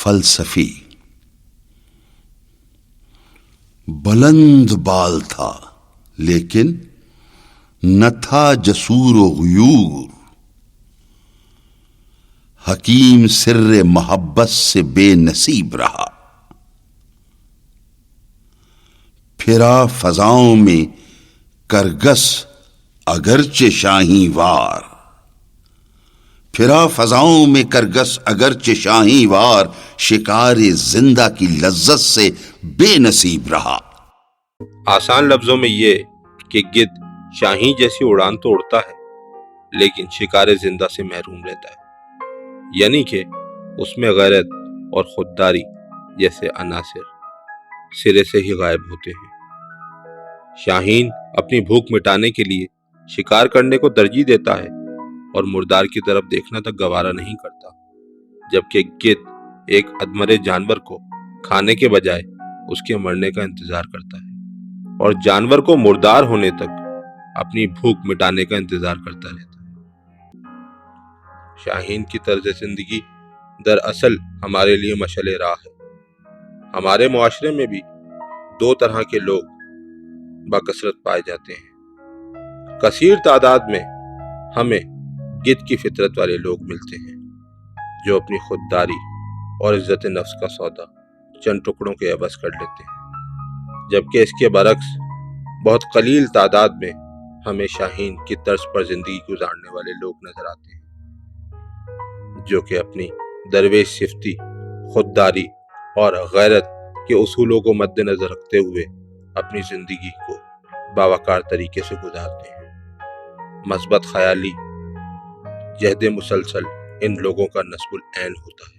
فلسفی. بلند بال تھا لیکن نہ تھا جسور و غیور. حکیم سر محبت سے بے نصیب رہا. پھرا فضاؤں میں کرگس اگرچہ شاہی وار. پھرا فضاؤں میں کرگس اگرچہ شاہی وار. شکار زندہ کی لذت سے بے نصیب رہا. آسان لفظوں میں یہ کہ گدھ شاہین جیسی اڑان تو اڑتا ہے لیکن شکار زندہ سے محروم رہتا ہے، یعنی کہ اس میں غیرت اور خودداری جیسے عناصر سرے سے ہی غائب ہوتے ہیں. شاہین اپنی بھوک مٹانے کے لیے شکار کرنے کو ترجیح دیتا ہے اور مردار کی طرف دیکھنا تک گوارا نہیں کرتا، جبکہ گدھ ایک ادمرے جانور کو کھانے کے بجائے اس کے مرنے کا انتظار کرتا ہے اور جانور کو مردار ہونے تک اپنی بھوک مٹانے کا انتظار کرتا رہتا ہے. شاہین کی طرز زندگی دراصل ہمارے لیے مشعل راہ ہے. ہمارے معاشرے میں بھی دو طرح کے لوگ بکثرت پائے جاتے ہیں. کثیر تعداد میں ہمیں گدھ کی فطرت والے لوگ ملتے ہیں جو اپنی خودداری اور عزت نفس کا سودا چند ٹکڑوں کے عوض کر لیتے ہیں، جبکہ اس کے برعکس بہت قلیل تعداد میں ہمیں شاہین کی طرز پر زندگی گزارنے والے لوگ نظر آتے ہیں جو کہ اپنی درویش صفتی، خودداری اور غیرت کے اصولوں کو مد نظر رکھتے ہوئے اپنی زندگی کو باوقار طریقے سے گزارتے ہیں. مثبت خیالی، جہد مسلسل ان لوگوں کا نصب العین ہوتا ہے.